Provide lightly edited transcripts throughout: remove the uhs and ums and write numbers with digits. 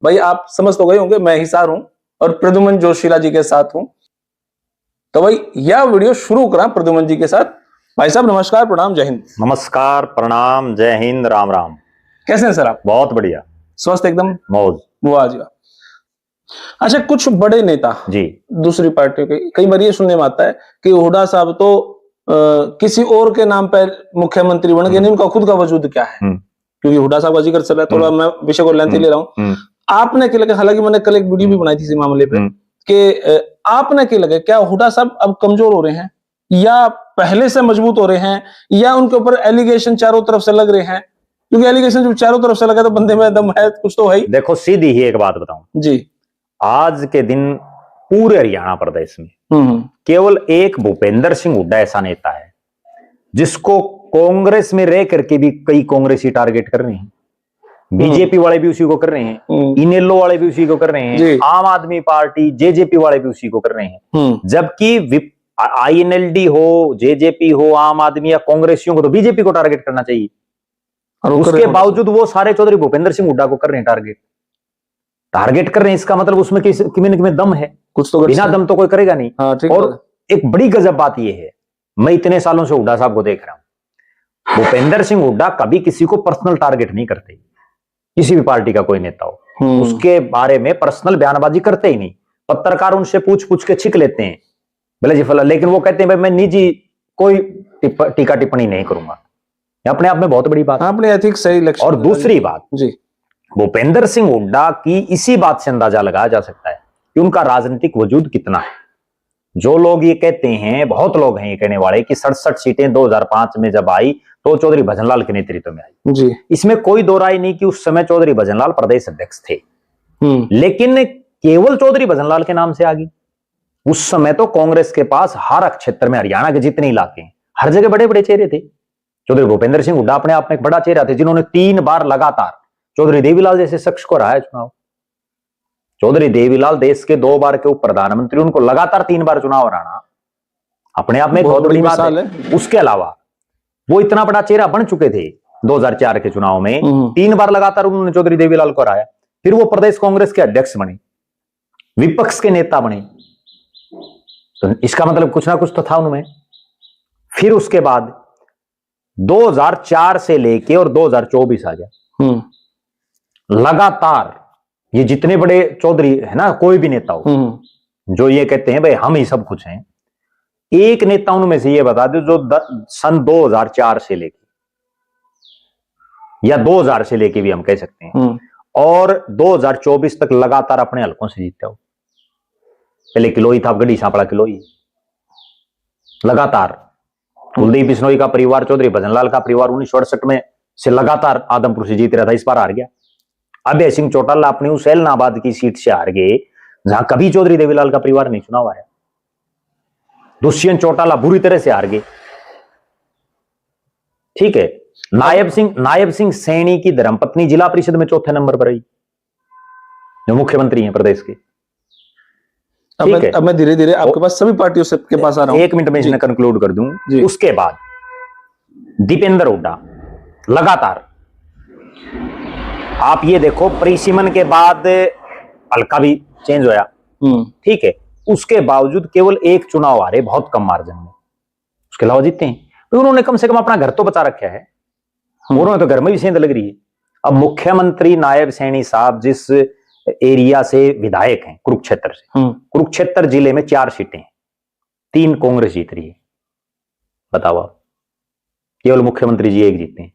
भाई आप समझ तो गए होंगे मैं हिसार हूं और प्रद्युमन जोशीला जी के साथ हूं। तो भाई यह वीडियो शुरू करा प्रद्युमन जी के साथ। भाई साहब नमस्कार, प्रणाम, जय हिंद। नमस्कार, प्रणाम, जय हिंद, राम राम। कैसे हैं सर आप? बहुत बढ़िया, स्वस्थ एकदम, मौज। वाह जी वाह। अच्छा, कुछ बड़े नेता जी दूसरी पार्टियों के, कई बार ये सुनने में आता है कि हुड्डा साहब तो किसी और के नाम पर मुख्यमंत्री बन गए, नहीं उनका खुद का वजूद क्या है? क्योंकि हुड्डा साहब का जिक्र चल रहा है, थोड़ा मैं विषय को लेंथी ले रहा हूँ। आपने क्या लगा, हालांकि मैंने कल एक वीडियो भी बनाई थी इस मामले पे, कि आपने क्या लगा, क्या हुड्डा साहब अब कमजोर हो रहे हैं या पहले से मजबूत हो रहे हैं, या उनके ऊपर एलिगेशन चारों तरफ से लग रहे हैं? क्योंकि एलिगेशन जब चारों तरफ से लगा तो बंदे में दम है, कुछ तो है ही। देखो, सीधी ही एक बात बताऊं जी, आज के दिन पूरे हरियाणा प्रदेश में केवल एक भूपेंद्र सिंह हुड्डा ऐसा नेता है जिसको कांग्रेस में रह करके भी कई कांग्रेसी टारगेट कर रहे हैं, बीजेपी वाले भी उसी को कर रहे हैं, इनेलो वाले भी उसी को कर रहे हैं, आम आदमी पार्टी जेजेपी वाले भी उसी को कर रहे हैं। जबकि आईएनएलडी हो, जेजेपी हो, आम आदमी या कांग्रेसियों को तो बीजेपी को टारगेट करना चाहिए, और उसके बावजूद वो सारे चौधरी भूपेंद्र सिंह हुड्डा को कर रहे हैं टारगेट कर रहे हैं। इसका मतलब उसमें किसी दम है, कुछ तो, बिना दम तो कोई करेगा नहीं। और एक बड़ी गजब बात यह है, मैं इतने सालों से हुड्डा साहब को देख रहा हूं, भूपेंद्र सिंह हुड्डा कभी किसी को पर्सनल टारगेट नहीं करते, किसी भी पार्टी का कोई नेता हो उसके बारे में पर्सनल बयानबाजी करते ही नहीं। पत्रकार उनसे पूछ पूछ के छिक लेते हैं, भले जी फला, लेकिन वो कहते हैं भाई मैं निजी कोई टीका टिप्पणी नहीं करूंगा। अपने आप में बहुत बड़ी बात, अपने एथिक्स सही लक्ष्य। और दूसरी बात जी, भूपेंद्र सिंह हुड्डा की इसी बात से अंदाजा लगाया जा सकता है कि उनका राजनीतिक वजूद कितना है। जो लोग ये कहते हैं, बहुत लोग हैं ये कहने वाले कि 67 सीटें 2005 में जब आई तो चौधरी भजनलाल के नेतृत्व में आई जी। इसमें कोई दो राय नहीं कि उस समय चौधरी भजनलाल प्रदेश अध्यक्ष थे, लेकिन केवल चौधरी भजनलाल के नाम से आ गई। उस समय तो कांग्रेस के पास हर क्षेत्र में, हरियाणा के जितने इलाके हैं, हर जगह बड़े बड़े चेहरे थे। चौधरी भूपेंद्र सिंह हुड्डा अपने आप में एक बड़ा चेहरा थे, जिन्होंने 3 बार लगातार चौधरी देवीलाल जैसे शख्स को हराया चुनाव। चौधरी देवीलाल देश के 2 बार के उप प्रधानमंत्री, उनको लगातार 3 बार चुनाव हराना अपने आप में बहुत बड़ी बात है। उसके अलावा वो इतना बड़ा चेहरा बन चुके थे 2004 के चुनाव में, 3 बार लगातार उन्होंने चौधरी देवीलाल को हराया। फिर वो प्रदेश कांग्रेस के अध्यक्ष बने, विपक्ष के नेता बने, तो इसका मतलब कुछ ना कुछ तो था उनमें। फिर उसके बाद 2004 से लेके और 2024 आ गया, लगातार ये जितने बड़े चौधरी है ना, कोई भी नेता हो जो ये कहते हैं भाई हम ही सब कुछ हैं, एक नेता उनमें से ये बता दो जो सन 2004 से लेके या 2000 से लेके भी हम कह सकते हैं और 2024 तक लगातार अपने हलकों से जीतते हो। पहले किलोई था, अब गढ़ी सांपड़ा किलोई, लगातार। कुलदीप बिश्नोई का परिवार, चौधरी भजनलाल का परिवार 1968 में से लगातार आदमपुर से जीत रहा था, इस बार हार गया। अभय सिंह चौटाला अपनी उस एलनाबाद की सीट से हार गए जहां कभी चौधरी देवीलाल का परिवार नहीं चुनाव आया। दुष्यंत चौटाला बुरी तरह से हार गए, ठीक है। नायब सिंह सैनी की धर्मपत्नी जिला परिषद में 4थे नंबर पर आई, जो मुख्यमंत्री हैं प्रदेश के। अब मैं धीरे धीरे आपके पास सभी पार्टियों से के पास आ रहा हूं, 1 मिनट में इसने कंक्लूड कर दूं। उसके बाद दीपेंद्र हुड्डा लगातार, आप ये देखो परिसीमन के बाद हल्का भी चेंज होया, ठीक है, उसके बावजूद केवल एक चुनाव हारे, बहुत कम मार्जिन में, उसके अलावा जीते हैं। तो उन्होंने कम से कम अपना घर तो बचा रखा है, उन्होंने तो घर में भी सेंध लग रही है। अब मुख्यमंत्री नायब सैनी साहब जिस एरिया से विधायक हैं, कुरुक्षेत्र से, कुरुक्षेत्र जिले में 4 सीटें हैं, 3 कांग्रेस जीत रही है, बताओ आप, केवल मुख्यमंत्री जी 1 जीते हैं।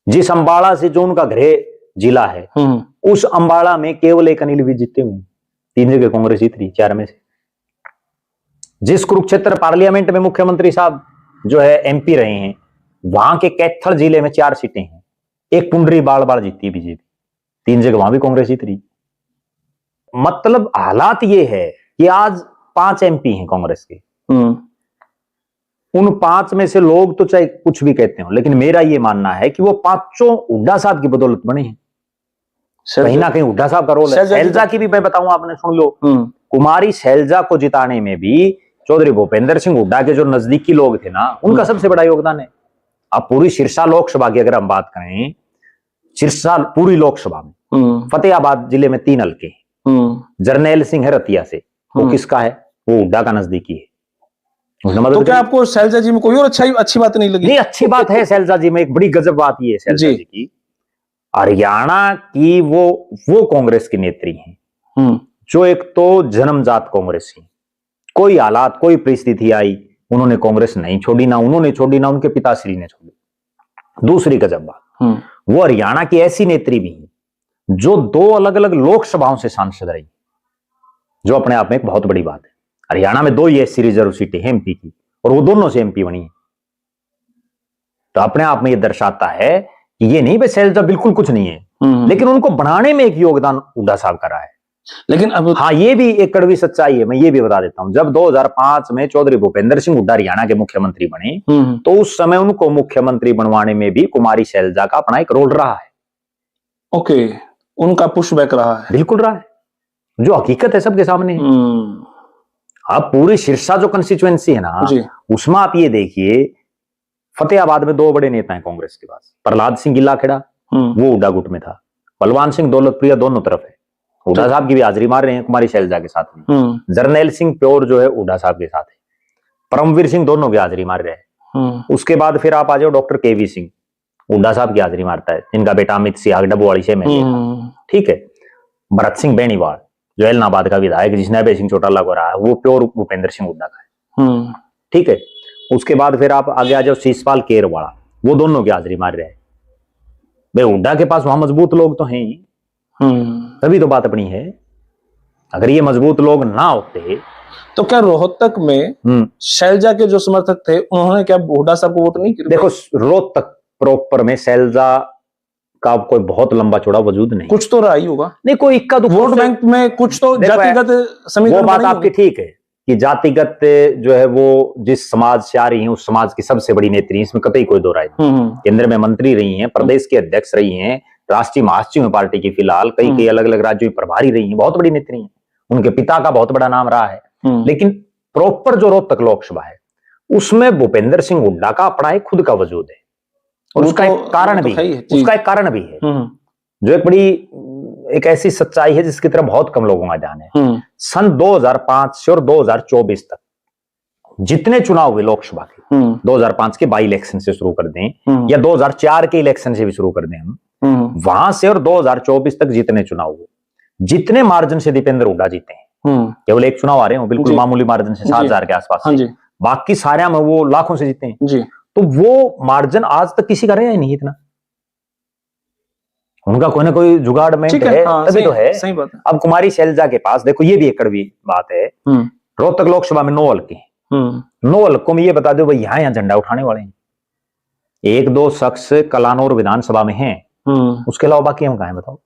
जिस अंबाला से जो उनका गृह जिला है, उस अंबाला में केवल 1 अनिल विज जीते हुए, 3 जगह कांग्रेस जीत रही, 4 में से। जिस कुरुक्षेत्र पार्लियामेंट में मुख्यमंत्री साहब जो है एमपी रहे हैं, वहां के कैथल जिले में 4 सीटें हैं, 1 पुंडरी बाड़ जीती है बीजेपी, 3 जगह वहां भी कांग्रेस जीत रही। मतलब हालात ये है कि आज 5 एमपी हैं कांग्रेस के, उन 5 में से लोग तो चाहे कुछ भी कहते हो, लेकिन मेरा ये मानना है कि वो 5 हुड्डा साहब की बदौलत बने हैं। कहीं ना कहीं हुड्डा साहब का रोल है। शैलजा की भी मैं बताऊं, आपने सुन लो, कुमारी शैलजा को जिताने में भी चौधरी भूपेंद्र सिंह हुड्डा के जो नजदीकी लोग थे ना, उनका सबसे बड़ा योगदान है। अब पूरी सिरसा लोकसभा की अगर हम बात करें, सिरसा पूरी लोकसभा में फतेहाबाद जिले में 3 हल्के। जरनैल सिंह है रतिया से, वो किसका है? वो हुड्डा का नजदीकी है। तो क्या आपको शैलजा जी में कोई और अच्छी बात नहीं लगी? नहीं, अच्छी बात है शैलजा जी में। एक बड़ी गजब बात ये है शैलजा जी की, हरियाणा की वो कांग्रेस की नेत्री हैं जो एक तो जन्मजात कांग्रेसी, कोई हालात कोई परिस्थिति आई उन्होंने कांग्रेस नहीं छोड़ी, ना उन्होंने छोड़ी ना उनके पिताश्री ने छोड़ी। दूसरी गजब बात, वो हरियाणा की ऐसी नेत्री भी हैं जो 2 अलग अलग लोकसभाओं से सांसद रही, जो अपने आप में एक बहुत बड़ी बात है। हरियाणा में 2 ही ऐसी रिजर्व सीटें हैं एमपी की, और वो दोनों से एमपी बनी है। तो अपने आप में ये दर्शाता है कि ये नहीं भाई शैलजा बिल्कुल कुछ नहीं है, लेकिन उनको बनाने में एक योगदान हुड्डा साहब का रहा है। लेकिन अब हाँ, ये भी एक कड़वी सच्चाई है, मैं ये भी बता देता हूं। जब 2005 में चौधरी भूपेंद्र सिंह हुड्डा हरियाणा के मुख्यमंत्री बने, तो उस समय उनको मुख्यमंत्री बनवाने में भी कुमारी शैलजा का अपना एक रोल रहा है। ओके, उनका पुशबैक रहा है। बिल्कुल रहा है, जो हकीकत है सबके सामने है। अब पूरी सिरसा जो कंस्टिट्यूएंसी है ना, उसमें आप ये देखिए, फतेहाबाद में 2 बड़े नेता हैं कांग्रेस के पास। प्रहलाद सिंह गिल्लाखेड़ा, वो हुड्डा गुट में था। बलवान सिंह दौलतप्रिया दोनों तरफ है, हुड्डा साहब की भी हाजिरी मार रहे हैं कुमारी शैलजा के साथ में। जरनैल सिंह प्योर जो है हुड्डा साहब के साथ है। परमवीर सिंह दोनों की हाजिरी मार रहे हैं। उसके बाद फिर आप आ जाओ डॉक्टर केवी सिंह, हुड्डा साहब की हाजिरी मारता है, जिनका बेटा अमित सिंह डबोवाली से एमएलए था। ठीक है। भरत सिंह बेनीवाल जो एलनाबाद का विधायक, जिसने अभय सिंह चौटाला को रहा है, वो प्योर भूपेंद्र सिंह हुड्डा का है। ठीक है। उसके बाद फिर आप आगे आ जाओ शीशपाल केरवाड़ा, वो दोनों की हाजिरी मार रहे हैं। भाई हुड्डा के पास वहां मजबूत लोग तो हैं ही, तभी तो बात अपनी है। अगर ये मजबूत लोग ना होते तो क्या रोहतक में शैलजा के जो समर्थक थे उन्होंने क्या हुड्डा साहब को वोट नहीं किया? देखो, रोहतक प्रॉपर में शैलजा का कोई बहुत लंबा चौड़ा वजूद नहीं, कुछ तो रहा ही होगा। नहीं, कोई इक्का वोट बैंक में कुछ तो जातिगत समीकरण। वो बात आपकी ठीक है कि जातिगत जो है वो जिस समाज से आ रही है उस समाज की सबसे बड़ी नेत्री, इसमें कतई कोई दो राय नहीं। केंद्र में मंत्री रही हैं, प्रदेश के अध्यक्ष रही हैं, राष्ट्रीय महासचिव है पार्टी की, फिलहाल कई अलग अलग राज्यों में प्रभारी रही हैं, बहुत बड़ी नेत्री हैं, उनके पिता का बहुत बड़ा नाम रहा है। लेकिन प्रॉपर जो रोहतक लोकसभा है उसमें भूपेंद्र सिंह हुड्डा का अपना एक खुद का वजूद है, और उसका एक कारण भी है, उसका एक कारण भी है जो एक बड़ी एक ऐसी सच्चाई है जिसकी तरफ बहुत कम लोगों का ध्यान है। सन 2005 से और 2024 तक जितने चुनाव हुए लोकसभा के, 2005 के बाई इलेक्शन से शुरू कर दें या 2004 के इलेक्शन से भी शुरू कर दें हम, वहां से और 2024 तक जितने चुनाव हुए, जितने मार्जिन से दीपेंद्र हुड्डा जीते हैं, केवल एक चुनाव आ रहे हो बिल्कुल मामूली मार्जिन से 7,000 के आसपास, बाकी सारे में वो लाखों से जीते हैं। तो वो मार्जिन आज तक किसी का रहा ही नहीं इतना, उनका कोई ना कोई जुगाड़मेंट है, तभी तो है। सही बात है। अब कुमारी शैलजा के पास देखो, ये भी एक कड़वी बात है, रोहतक लोकसभा में 9 हल्के, 9 हल्कों में ये बता दो भाई यहाँ झंडा उठाने वाले हैं 1-2 शख्स कलानौर विधानसभा में हैं, उसके अलावा बाकी हम कहाँ हैं बताओ?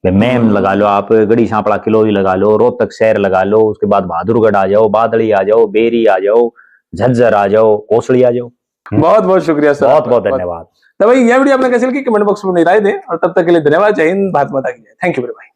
मैम लगा लो, आप गढ़ी सांपड़ा किलोई लगा लो, रोहतक शहर लगा लो, उसके बाद बहादुरगढ़ आ जाओ, बादली आ जाओ, बेरी आ जाओ, झज्जर आ जाओ, कोसली आ जाओ। बहुत बहुत शुक्रिया सर, बहुत बहुत धन्यवाद। तो भाई यह वीडियो आपने कैसे लगी कमेंट बॉक्स में राय दें, और तब तक के लिए धन्यवाद। जय हिंद, भारत माता की जय। Thank you very much.